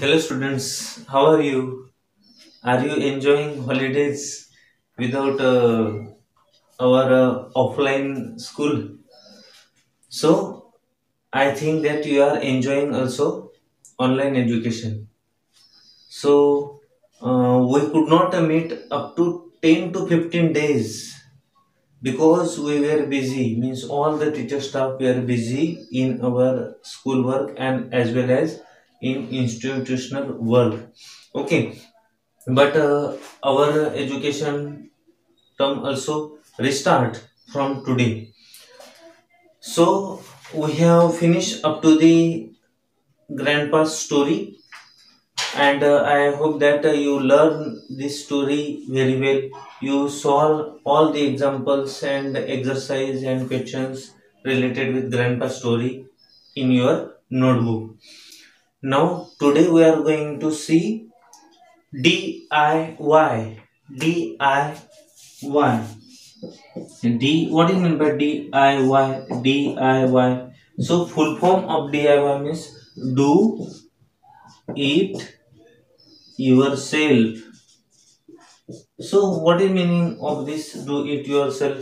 Hello students, how are you? Are you enjoying holidays without our offline school? So I think that you are enjoying also online education. So we could not meet up to 10 to 15 days because we were busy. Means all the teacher staff were busy in our school work and as well as in institutional work. Okay, but our education term also restart from today. So we have finished up to the grandpa's story, and I hope that you learn this story very well. You solve all the examples and exercise and questions related with grandpa's story in your notebook. Now today we are going to see DIY. DIY. What do you mean by DIY? DIY. So full form of DIY means do it yourself. So what is meaning of this do it yourself?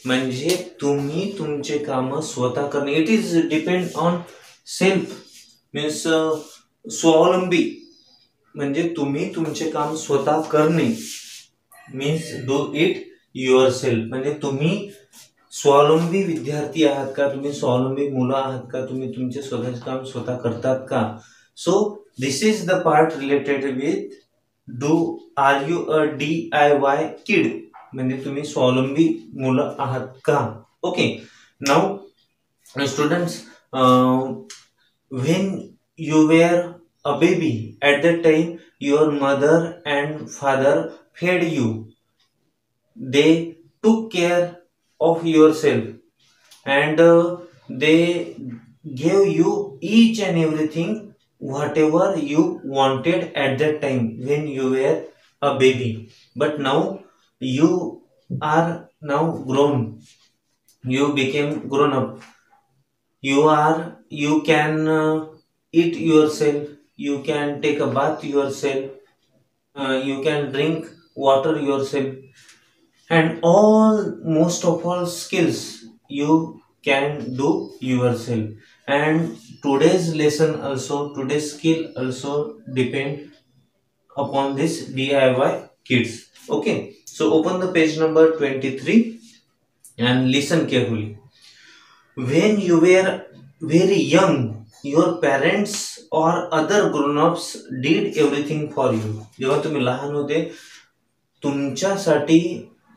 म्हणजे तुम्ही तुमचे काम स्वतः करणे. It is depend on self means स्वावलंबी म्हणजे तुम्ही तुमचे काम स्वतः करणे means do it your self. म्हणजे तुम्ही स्वावलंबी विद्यार्थी आहात का, तुम्ही स्वावलंबी मुलं आहात का, तुम्ही तुमचे स्वतःचे काम स्वतः करतात का. So this is the part related with do are you a DIY kid म्हणजे तुम्ही स्वावलंबी मुलं आहात का. Okay, now students, when you were a baby at that time your mother and father fed you, they took care of yourself and they gave you each and everything whatever you wanted at that time when you were a baby. But now you are now grown, you became grown up, you can eat yourself, you can take a bath yourself, you can drink water yourself, and most of all skills you can do yourself. And today's lesson also, today's skill also depend upon this DIY kids. Okay, so open the page number 23 and listen carefully. When you were very young, your parents or other grown-ups did everything for you. जेव्हा तुम्ही लहान होते तुमच्यासाठी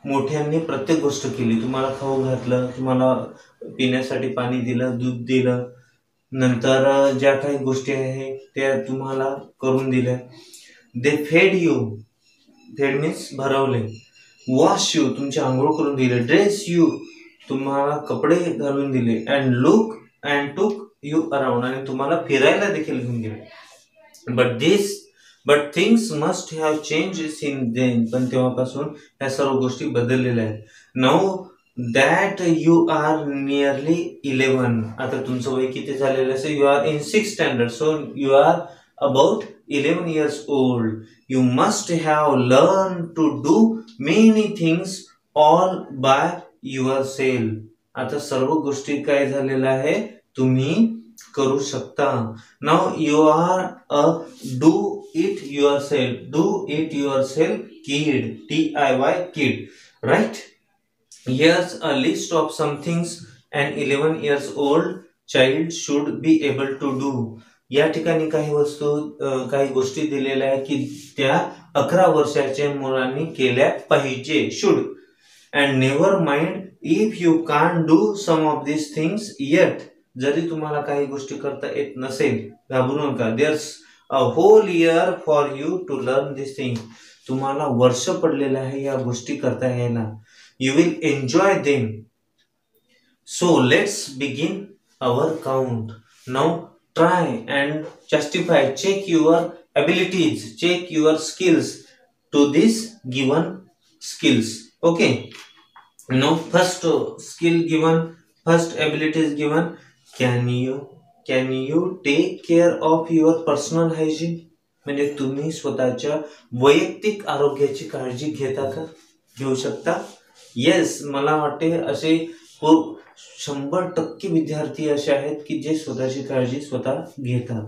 मोठ्यांनी प्रत्येक गोष्ट केली. तुम्हाला खाऊ घातलं, तुम्हाला पिण्यासाठी पाणी दिलं, दूध दिलं, नंतर ज्या काही गोष्टी आहेत त्या तुम्हाला करून दिल्या. दे फेड यू, फेड मीन्स भरवले. वॉश यू, तुमची आंघोळ करून दिले. ड्रेस यू, तुम्हाला कपडे घालून दिले. And look and took you around, आणि तुम्हाला फिरायला देखील घेऊन गेले. But things must have change since then, पण तेव्हापासून ह्या सर्व गोष्टी बदललेल्या आहेत. Now that you are nearly 11, आता तुमचं वय किती झालेलं असेल, you are in 6th standard, so you are about 11 years old. You must have learned to do many things all by yourself. आता सर्व गोष्टी काय झालेल्या आहे तुम्ही करू शकता. Now you are a do it yourself, do it yourself kid, DIY kid, right. Here's a list of some things an 11 years old child should be able to do. या ठिकाणी काही गोष्टी दिलेल्या आहेत की त्या 11 वर्षाच्या मुलांनी केल्या पाहिजे, should. And never mind if you can't do some of this things yet, जरी तुम्हाला काही गोष्टी करता येत नसेल घाबरू नका. There's a whole year for you to learn this thing, तुम्हाला वर्ष पडलेलं आहे या गोष्टी करता यायला. You will enjoy them. So let's begin our count. Now try and justify, check your abilities, check your skills to this given skills. Okay, now first skill given, first ability is given. Can you take care of your personal hygiene? म्हणजे तुम्ही स्वतःच्या वैयक्तिक आरोग्याची काळजी घेता का? घेऊ शकता? येस, मला वाटते असे खूप 100% विद्यार्थी असे आहेत की जे स्वतःची काळजी स्वतः घेतात.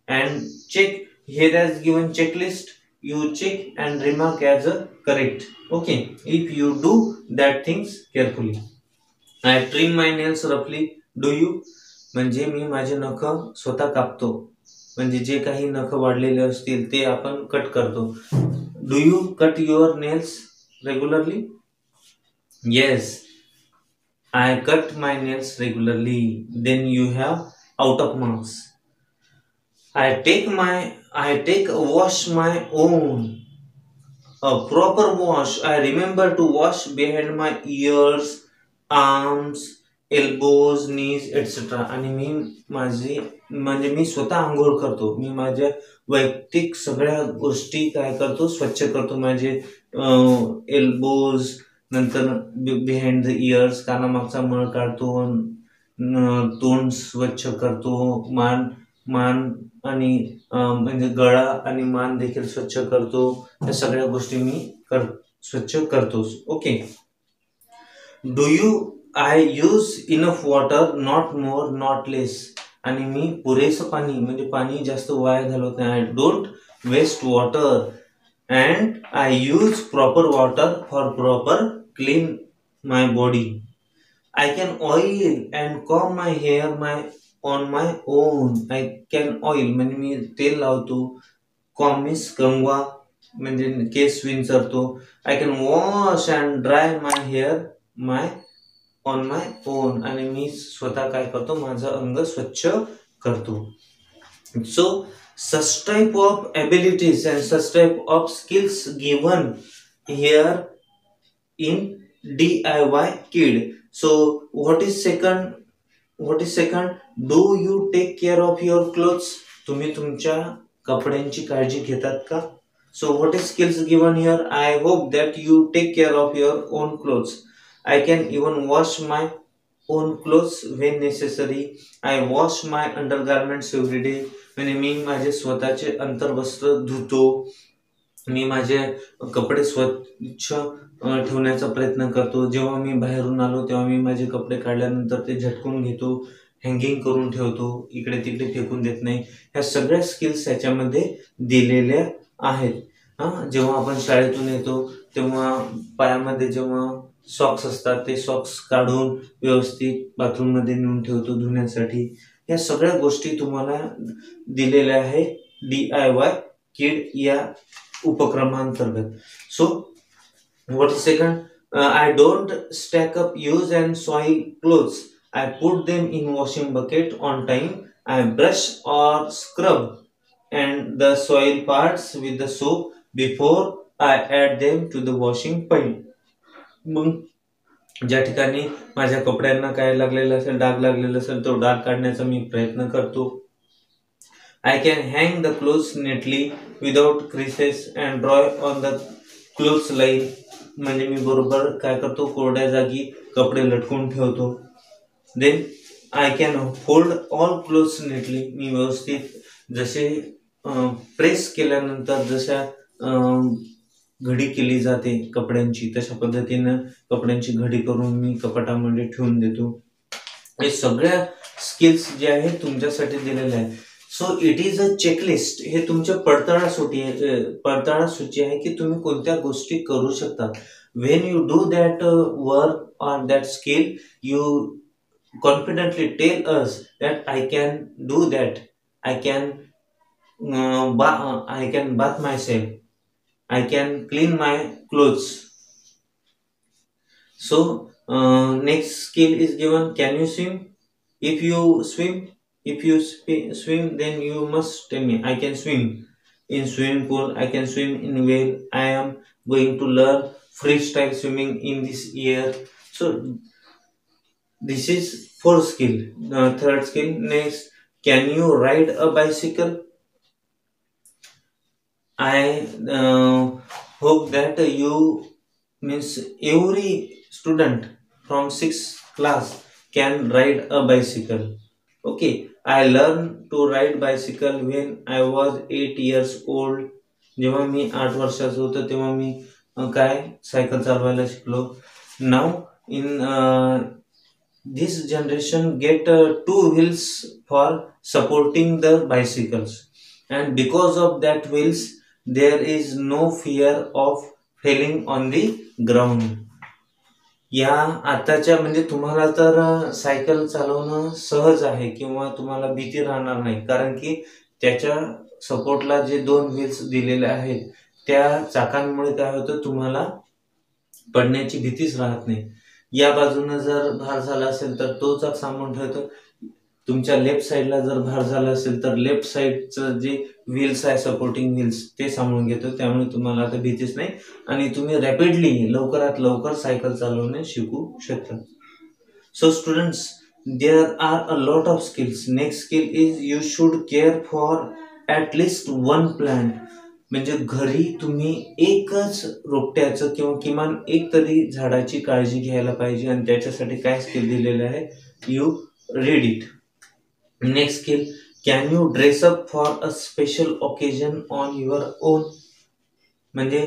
And check here has given checklist. You check and remark as a correct. Okay, if you do that things carefully. I trim my nails roughly. Do you? म्हणजे मी माझे नख स्वतः कापतो. म्हणजे जे काही नख वाढलेले असतील ते आपण कट करतो. Do you cut your nails regularly? Yes, I cut my nails regularly. Then you have out of marks. I take a wash my own. A proper wash. I remember to wash behind my ears, arms, elbows, knees, etc. आणि मी माझी म्हणजे मी स्वतः आंघोळ करतो. मी माझ्या वैयक्तिक सगळ्या गोष्टी काय करतो, स्वच्छ करतो. माझे एल्बोज, नंतर बिहाइंड द इयर्स, कानामागचा मळ काढतो, तोंड स्वच्छ करतो, मान आणि म्हणजे गळा आणि मान देखील स्वच्छ करतो. या सगळ्या गोष्टी मी स्वच्छ करतो. Okay. Do you I use enough water, not more not less. आणि मी पुरेसं पाणी म्हणजे पाणी जास्त वाया घालवत नाही. I don't waste water and I use proper water for proper clean my body. I can oil and comb my hair on my own. I can oil म्हणजे मी तेल लावतो. Comb means कंगवा म्हणजे केस विंचरतो. I can wash and dry my hair on my own. आणि मी स्वतः काय करतो, माझं अंग स्वच्छ करतो. So such type of abilities and such type of skills given here in DIY Kid. So what is second? Do you take care of your clothes? तुम्ही तुमच्या कपड्यांची काळजी घेतात का? So what is skills given here? I hope that you take care of your own clothes. I can even wash my own clothes when necessary. I wash my undergarments every day. म्हणजे मी माझे स्वतःचे अंतर्वस्त्र धुतो. मी माझे कपडे स्वच्छ ठेवण्याचा प्रयत्न करतो. जेव्हा मी बाहेरून आलो तेव्हा मी माझे कपडे काढल्यानंतर ते झटकून घेतो, हँगिंग करून ठेवतो, इकडे तिकडे फेकून देत नाही. ह्या सगळ्या स्किल्स याच्यामध्ये दिलेल्या आहेत. जेव्हा आपण शाळेतून येतो तेव्हा पायामध्ये जेव्हा सॉक्स असतात ते सॉक्स काढून व्यवस्थित बाथरूममध्ये नेऊन ठेवतो धुण्यासाठी. या सगळ्या गोष्टी तुम्हाला दिलेल्या आहे DIY किड या उपक्रमांतर्गत. So what is second? I don't stack up used and soiled clothes. I put them in washing bucket on time. I brush or scrub and the soil parts with the soap before I add them to the washing pile. मग ज्या ठिकाणी माझ्या कपड्यांना काय लागलेलं असेल, डाग लागलेला असेल, तो डाग काढण्याचा मी प्रयत्न करतो. I can hang the clothes neatly without creases and dry on the clothes line. म्हणजे मी बरोबर काय करतो, कोरड्या जागी कपडे लटकून ठेवतो. Then I can fold all clothes neatly. मी व्यवस्थित जसे प्रेस केल्यानंतर जशा घडी केली जाते कपड्यांची तशा पद्धतीनं कपड्यांची घडी करून मी कपाटामध्ये ठेवून देतो. हे सगळ्या स्किल्स जे आहेत तुमच्यासाठी दिलेल्या आहेत. So it is a checklist. हे तुमच्या पडताळा सूची आहे की तुम्ही कोणत्या गोष्टी करू शकता. When you do that work or that skill you confidently tell us that I can do that. I can bath myself. I can clean my clothes. So next skill is given. Can you swim? If you swim, then you must tell me. I can swim in swimming pool. I can swim in whale. I am going to learn freestyle swimming in this year. So this is fourth skill. Third skill. Next, can you ride a bicycle? I hope that you means every student from 6th class can ride a bicycle. Okay, I learn to ride bicycle when I was 8 years old. जेव्हा मी 8 वर्षाचा होतो तेव्हा मी काय cycle चालवायला शिकलो. नाव in this generation get two wheels for supporting the bicycles, and because of that wheels there is no fear of falling on the ground. या आताच्या म्हणजे तुम्हाला तर सायकल चालवणं सहज आहे किंवा तुम्हाला भीती राहणार नाही, कारण की त्याच्या सपोर्टला जे 2 व्हील्स दिलेले आहेत त्या चाकांमुळे काय होतं, तुम्हाला पडण्याची भीतीच राहत नाही. या बाजूने जर भार झाला असेल तर तो चाक सांभाळून ठेवतो, तुमच्या लेफ्ट साईडला जर भार झाला असेल तर लेफ्ट साईडचं जे व्हील्स आहे सपोर्टिंग व्हील्स ते सांभाळून घेतो. त्यामुळे तुम्हाला आता भीतीच नाही आणि तुम्ही रॅपिडली लवकरात लवकर सायकल चालवणे शिकू शकता. So students, there are a lot of skills. Next skill is you should care for at least 1 plant. म्हणजे घरी तुम्ही एकच रोपट्याचं किंवा किमान एक तरी झाडाची काळजी घ्यायला पाहिजे, आणि त्याच्यासाठी काय स्किल दिलेलं आहे, you read it. Next skill, can you dress up for a special occasion on your on. म्हणजे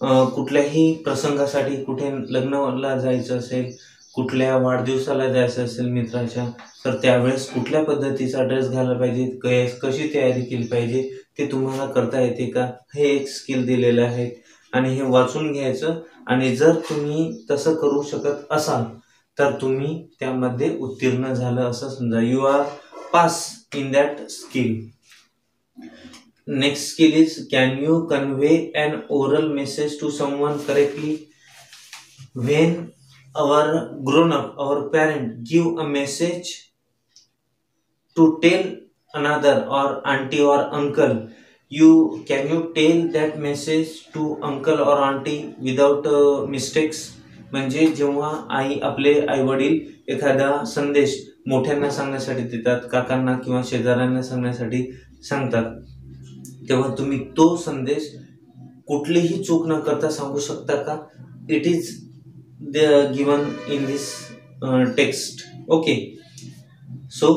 कुठल्याही प्रसंगासाठी, कुठे लग्नाला जायचं असेल, कुठल्या वाढदिवसाला जायचं असेल मित्राच्या, तर त्यावेळेस कुठल्या पद्धतीचा ड्रेस घालायला पाहिजे, कशी तयारी केली पाहिजे ते तुम्हाला करता येते का, हे एक स्किल दिलेलं आहे. आणि हे वाचून घ्यायचं, आणि जर तुम्ही तसं करू शकत असाल तर तुम्ही त्यामध्ये उत्तीर्ण झालं असं समजा. You are pass in that skill. Next skill is, can you convey an oral message to someone correctly. When our grown up, our parent give a message to tell another or auntie or uncle, can you tell that message to uncle or auntie without mistakes. म्हणजे जेव्हा आपले आई वडील एखादा संदेश मोठ्यांना सांगण्यासाठी देतात, काकांना किंवा शेजाऱ्यांना सांगण्यासाठी सांगतात, तेव्हा तुम्ही तो संदेश कुठलीही चूक न करता सांगू शकता का. It is given in this text. Okay, so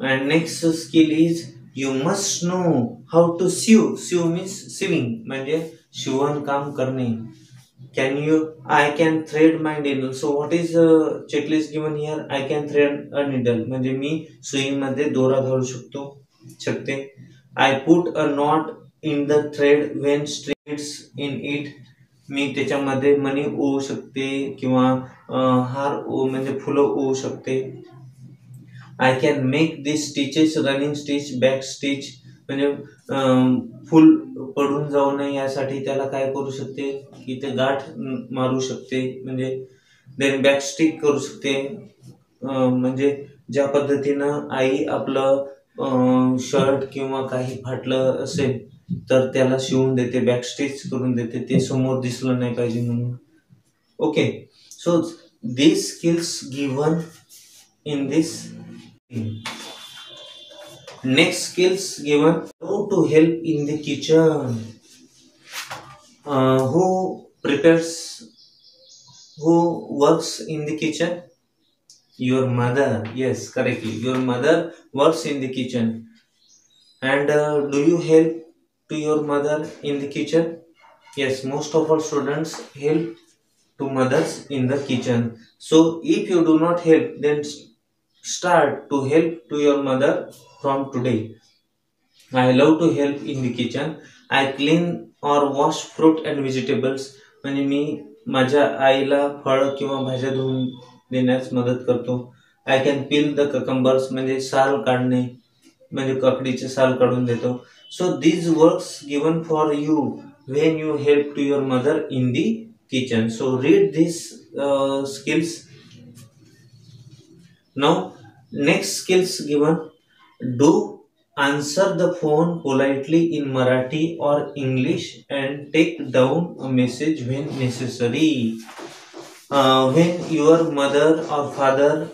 and next skill is you must know how to sew means sewing, म्हणजे शिवण काम करणे. I can thread my needle. So what is checklist given here? I can thread a needle, म्हणजे मी सुईमध्ये दोरा घालू शकते. I put a knot in the thread when streaks in it. मी त्याच्यामध्ये मणी ओवू शकते किंवा हार म्हणजे फुलं ओवू शकते. I can make this stitches running stitch, back stitch, म्हणजे फुल पडून जाऊ नये यासाठी त्याला काय करू शकते की ते गाठ मारू शकते, म्हणजे देन बॅक स्टिच करू शकते. म्हणजे ज्या पद्धतीनं आई आपलं शर्ट किंवा काही फाटलं असेल तर त्याला शिवून देते, बॅक स्टिच करून देते, ते समोर दिसलं नाही पाहिजे म्हणून. Okay, so these skills given in this. Next skills given, how to help in the kitchen. Who prepares, who works in the kitchen? Your mother. Yes, correctly, your mother works in the kitchen. And do you help to your mother in the kitchen? Yes, most of our students help to mothers in the kitchen. So if you do not help, then start to help to your mother from today. I love to help in the kitchen. I clean or wash fruit and vegetables. म्हणजे मी माझ्या आईला फळ किंवा भाज्या धुवून देण्यास मदत करतो. I can peel the cucumbers, म्हणजे साल काढणे, म्हणजे काकडीचे साल काढून देतो. So these works given for you when you help to your mother in the kitchen. So read these skills. Now next skills given, do answer the phone politely in Marathi or English and take down a message when necessary. When your mother or father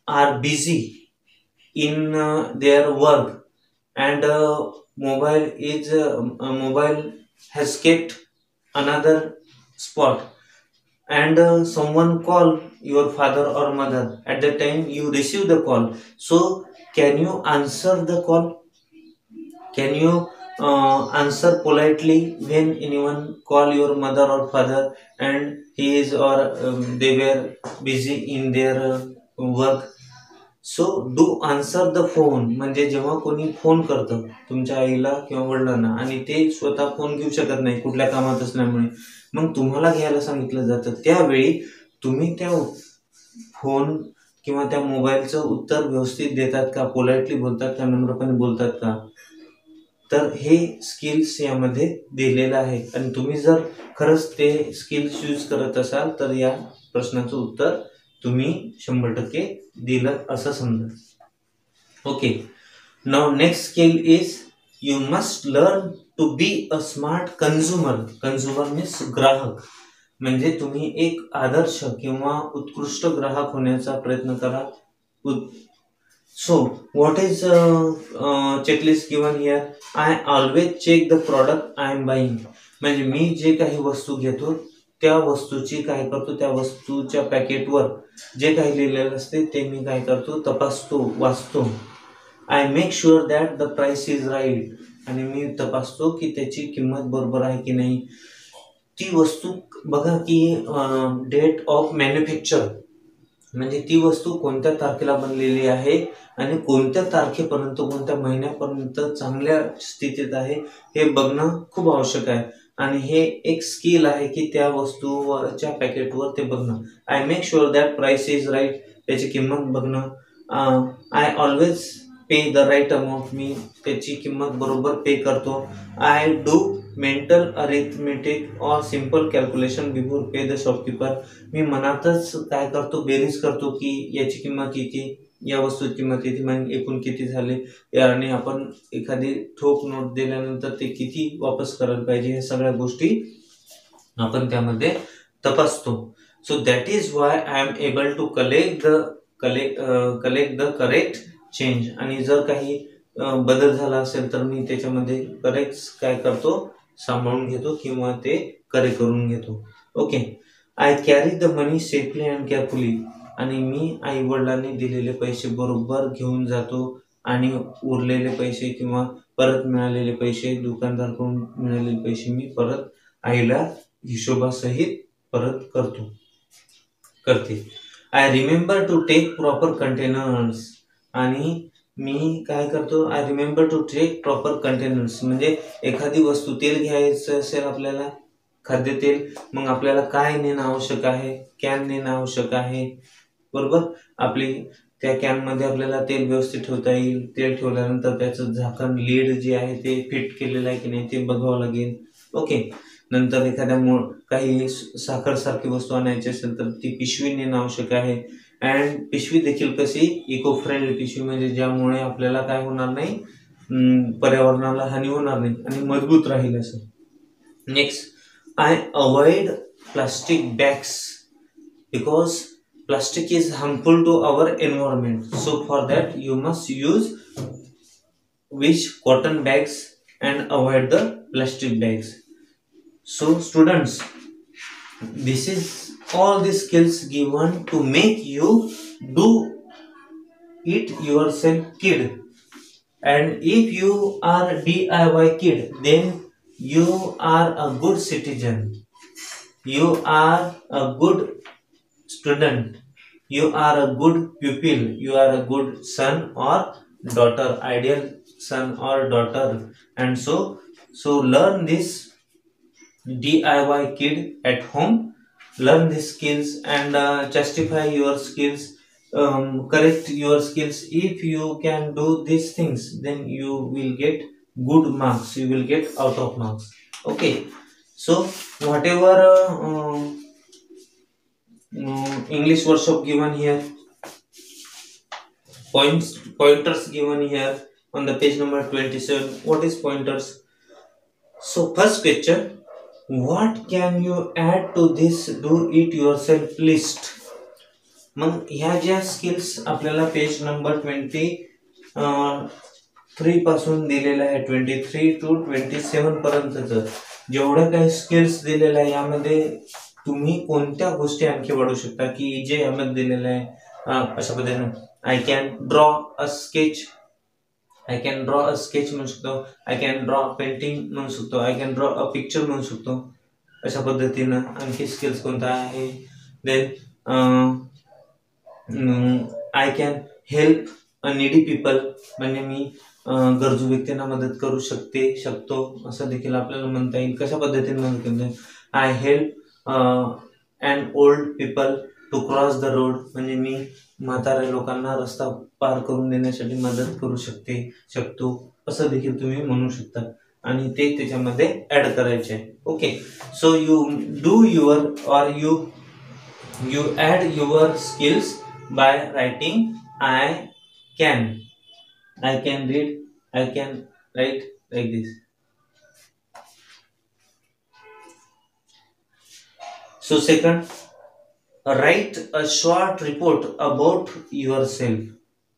are busy in their work and mobile has kept another spot, and someone call your father or mother, at the time you receive the call, so Can you answer the call? Can you answer politely when anyone call your mother or father and he is or they were busy in their work? So do answer the phone. म्हणजे जेव्हा कोणी phone करतं तुमच्या आईला किंवा वडिलांना आणि ते स्वतः फोन घेऊ शकत नाही कुठल्या कामात असल्यामुळे, मग तुम्हाला घ्यायला सांगितलं जातं, त्यावेळी तुम्ही त्या फोन किंवा त्या मोबाईलचं उत्तर व्यवस्थित देतात का, पोलाइटली बोलतात का, नम्रपणे बोलतात का? तर हे स्किल्स यामध्ये दिलेलं आहे आणि तुम्ही जर खरंच ते स्किल्स यूज करत असाल तर या प्रश्नाचं उत्तर तुम्ही 100% दिलं असं समजा. Okay, now next skill is you must learn to be a smart consumer. Consumer means ग्राहक. म्हणजे तुम्ही एक आदर्श किंवा उत्कृष्ट ग्राहक होण्याचा प्रयत्न करा. So what is checklist given here? I always check the product I am buying. म्हणजे मी जे काही वस्तू घेतो त्या वस्तूची काय करतो, त्या वस्तूच्या पॅकेटवर जे काही लिहिलेलं असते ते मी काय करतो, तपासतो, वाचतो. I make sure that the price is right. आणि मी तपासतो की त्याची किंमत बरोबर आहे की नाही. ती वस्तू बघा की डेट ऑफ मॅन्युफॅक्चर म्हणजे ती वस्तू कोणत्या तारखेला बनलेली आहे आणि कोणत्या तारखेपर्यंत, कोणत्या महिन्यापर्यंत चांगल्या स्थितीत आहे हे बघणं खूप आवश्यक आहे. आणि हे एक स्किल आहे की त्या वस्तूवरच्या पॅकेटवर ते बघणं. I make sure that price is right, त्याची किंमत बघणं. I always pay the right amount, मी त्याची किंमत बरोबर पे करतो. I do mental arithmetic or simple calculation before pay the shopkeeper. मी मनातच काय करतो, बेरीज करतो की याची किंमत किती, या वस्तूची किंमत किती, मग एकूण किती झाले आणि आपण एखादी ठोक नोट दिल्यानंतर ते किती वापस करायला पाहिजे, हे सगळ्या गोष्टी आपण त्यामध्ये तपासतो. So that is why I am able to collect the correct change. आणि जर काही बदल झाला असेल तर मी त्याच्यामध्ये करेक्ट काय करतो, सांभाळून घेतो किंवा ते करेक्ट करून घेतो. Okay, I carry the money safely and carefully. आणि मी आई वडिलांनी दिलेले पैसे बरोबर घेऊन जातो आणि उरलेले पैसे किंवा परत मिळालेले पैसे, दुकानदाराकडून मिळालेले पैसे मी परत आईला हिशोबासहित परत करते. I remember to take proper containers. आणि मी काय करतो, I remember to take proper containers. म्हणजे एखादी वस्तू, तेल घ्यायचं असेल आपल्याला, खाद्यतेल, मग आपल्याला काय नेणं आवश्यक आहे, कॅन नेणं आवश्यक आहे, बरोबर. आपली त्या कॅनमध्ये आपल्याला तेल व्यवस्थित ठेवता येईल. तेल ठेवल्यानंतर त्याचं झाकण, लीड जे आहे ते फिट केलेलं आहे की नाही ते बघावं लागेल. ओके, नंतर एखाद्या काही साखर सारखी वस्तू आणायची असेल तर ती पिशवी नेणं आवश्यक आहे. अँड पिशवी देखील कशी, इको फ्रेंडली पिशवी, म्हणजे ज्यामुळे आपल्याला काय होणार नाही, पर्यावरणाला हानी होणार नाही आणि मजबूत राहील असं. Next, I avoid plastic bags because plastic is harmful to our environment. So for that you must use which cotton bags and avoid the plastic bags. So students, this is all the skills given to make you do it yourself kid. And if you are DIY kid, then you are a good citizen, you are a good student, you are a good pupil, you are a good son or daughter, ideal son or daughter. And so learn this DIY kid at home, learn these skills and justify your skills, correct your skills. If you can do these things, then you will get good marks, you will get out of marks. Okay, so whatever English workshop given here, pointers given here on the page number 27. What is pointers? So first question, what can you add to this do it yourself list? मग ह्या ज्या skills आपल्याला page number 23 पासून दिलेला आहे, 23 to 27 पर्यंतच जेवढ्या काही स्किल्स दिलेल्या आहे यामध्ये तुम्ही कोणत्या गोष्टी आणखी वाढवू शकता की जे यामध्ये दिलेलं आहे अशा पद्धतीने. I can draw a sketch. I can draw a sketch म्हणू शकतो. आय कॅन ड्रॉ पेंटिंग म्हणू शकतो. I can draw a picture म्हणू शकतो. अशा पद्धतीनं आणखी स्किल्स कोणता आहे. Then I can help a needy people, म्हणजे मी गरजू व्यक्तींना मदत करू शकतो असं देखील आपल्याला म्हणता येईल. कशा पद्धतीने मदत करतो. I help and old people to cross the road, म्हणजे मी म्हाताऱ्या लोकांना रस्ता पार करून देण्यासाठी मदत करू शकतो असं देखील तुम्ही म्हणू शकता. आणि ते त्याच्यामध्ये ऍड करायचे आहे. Okay, so you do your और you add your skills by writing can I can read, I can write like this. So second, write a short report about yourself.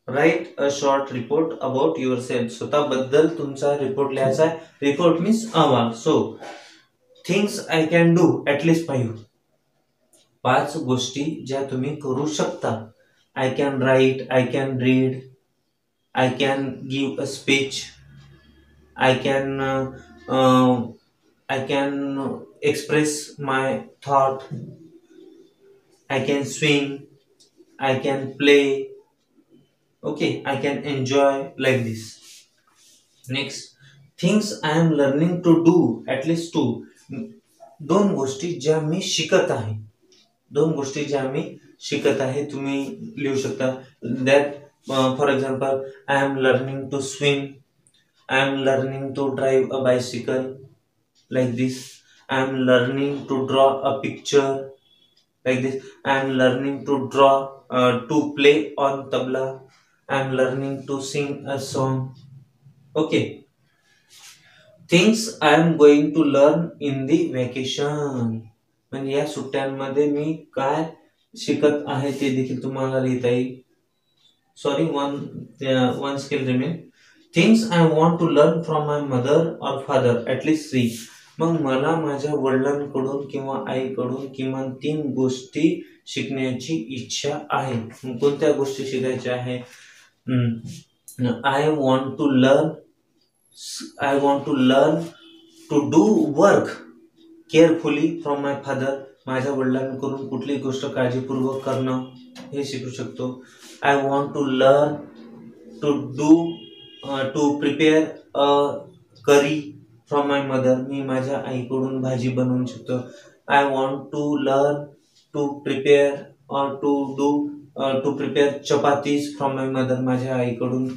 Write a short report about yourself. स्वतःबद्दल तुमचा report लिहायचा आहे. Report means अहवाल. So things I can do at least 5 गोष्टी ज्या तुम्ही करू शकता. I can write, I can read, I can give a speech, I can express my thought, I can swim, I can play, okay, I can enjoy like this. Next, things I am learning to do at least 2 गोष्टी ज्या मी शिकत आहे. 2 गोष्टी ज्या मी शिकत आहे तुम्ही लिहू शकता. That for example, I am learning to swim, I am learning to drive a bicycle like this, I am learning to draw a picture like this, I am learning to play on tabla, I am learning to sing a song. Okay, things I am going to learn in the vacation, म्हणजे या सुट्ट्यांमध्ये मी काय शिकत आहे ते देखील तुम्हाला लिहिता येईल. Sorry, one skill remain. Things I want to learn from my mother और फादर ॲटलिस्ट 3. मग मला माझ्या वडिलांकडून किंवा आईकडून किमान 3 गोष्टी शिकण्याची इच्छा आहे. मग कोणत्या गोष्टी शिकायच्या आहे. I want to learn to do work carefully from my father, माझ्या वडिलांकडून कुठली गोष्ट काळजीपूर्वक करणं हे शिकू शकतो. I want to learn to prepare a curry from my mother, मी माझ्या आईकडून भाजी बनवू शकतो. I want to learn to prepare chapatis from my mother, माझ्या आईकडून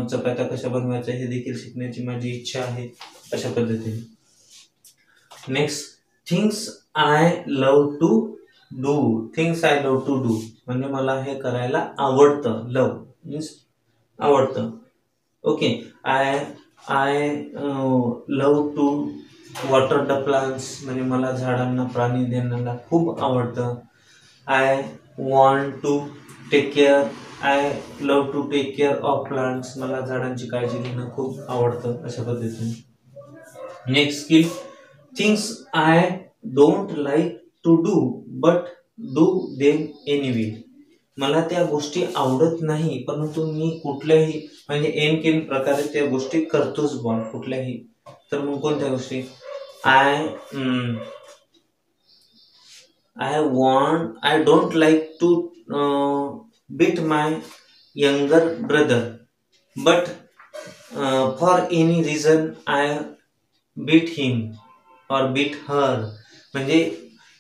चपात्या कशा बनवायच्या हे देखील शिकण्याची माझी इच्छा आहे. अशा पद्धतीने. Next, things I love to do. Things I love to do म्हणजे मला हे करायला आवडतं. लव्ह मीन्स आवडतं. Okay, I love to water the plants, म्हणजे मला झाडांना पाणी देण्याला खूप आवडतं. I want to I love to take care of plants, मला झाडांची काळजी घेणं खूप आवडतं. अशा पद्धतीने. Next skill, things I don't like to do but do them anyway, मला त्या गोष्टी आवडत नाही परंतु मी कुठल्याही म्हणजे एन प्रकारे त्या गोष्टी करतोच कुठल्याही. तर मग कोणत्या गोष्टी. I don't like to beat my younger brother but for any reason I beat him or beat हर, म्हणजे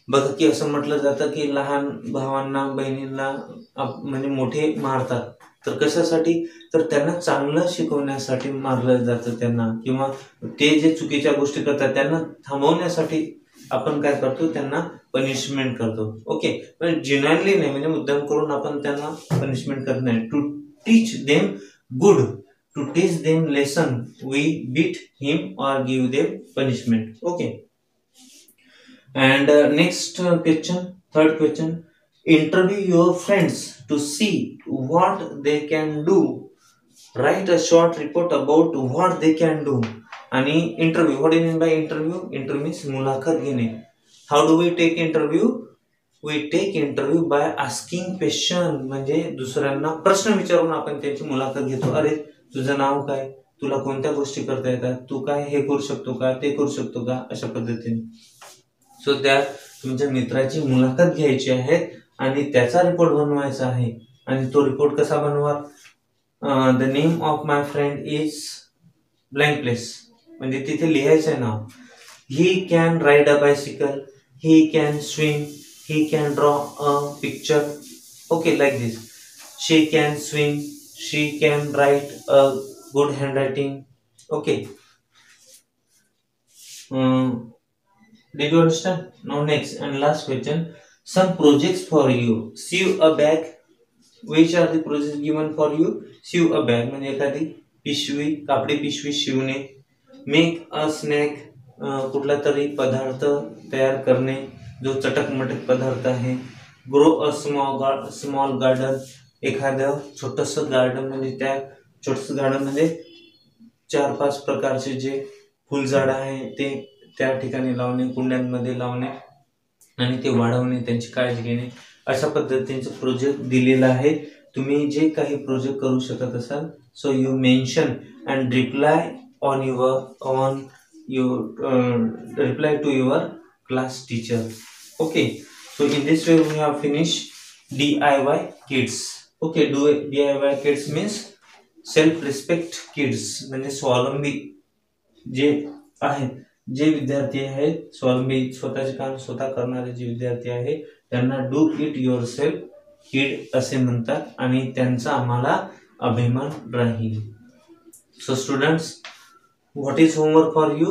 बघा की असं म्हटलं जातं की लहान भावांना बहिणींना म्हणजे मोठे मारतात. तर कशासाठी, तर त्यांना चांगलं शिकवण्यासाठी मारलं जातं त्यांना, किंवा ते जे चुकीच्या गोष्टी करतात त्यांना थांबवण्यासाठी आपण काय करतो, त्यांना पनिशमेंट करतो. ओके, पण जेन्युइनली नाही, म्हणजे मुद्दाम करून आपण त्यांना पनिशमेंट करत नाही. To teach them good, to teach them lesson we beat him or give them punishment. Okay. And next question, third question, interview your friends to see what they can do. Write a short report about what they can do. आणि interview, what do you mean by interview? Interview means मुलाखत घेणे. How do we take interview? We take interview by asking question, म्हणजे दुसऱ्यांना प्रश्न विचारून आपण त्यांची मुलाखत घेतो. अरे तुझं नाव काय, तुला कोणत्या गोष्टी करता येतात, तू काय हे करू शकतो का, ते करू शकतो का, अशा पद्धतीने. सो त्या तुमच्या मित्राची मुलाखत घ्यायची आहे आणि त्याचा रिपोर्ट बनवायचा आहे. आणि तो रिपोर्ट कसा बनवा, the name of my friend is blank place, म्हणजे तिथे लिहायचं आहे नाव. He can ride a bicycle, he can swim, he can draw a picture, okay, like this. She can swim, she can write a good handwriting, okay. Did you understand? Now next and last question, some projects for you. Sew a bag. Which are the projects given for you? Sew a bag म्हणजे एखादी पिशवी, कापडी पिशवी शिवणे. Make a snack, कुठला तरी पदार्थ तयार करणे जो चटक-मटक पदार्थ आहे. ग्रो अ स्मॉल गार्डन, एखादं छोटंसं गार्डन, म्हणजे त्या छोटंसं गार्डन म्हणजे 4-5 प्रकारचे जे फुलझाडं आहे ते त्या ठिकाणी लावणे, कुंड्यांमध्ये लावणे आणि ते वाढवणे, त्यांची काळजी घेणे. अशा पद्धतीचे प्रोजेक्ट दिलेला आहे. तुम्ही जे काही प्रोजेक्ट करू शकत असाल, so you mention and reply reply to your class teacher. Okay, so in this way we have finished DIY kids. Okay, DIY kids means self respect kids, म्हणजे स्वावलंबी जे आहेत, जे विद्यार्थी आहेत स्वावलंबी, स्वतःचे काम स्वतः करणारे जे विद्यार्थी आहेत त्यांना डू इट युअर सेल्फ किड असे म्हणतात आणि त्यांचा आम्हाला अभिमान राहील. So students, what is homework for you?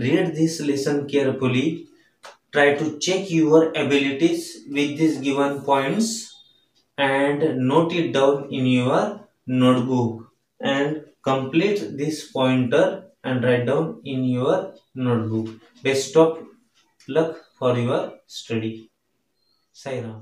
Read this lesson carefully. Try to check your abilities with these given points and note it down in your notebook and complete this pointer and write down in your notebook. Best of luck for your study. Sai Ram.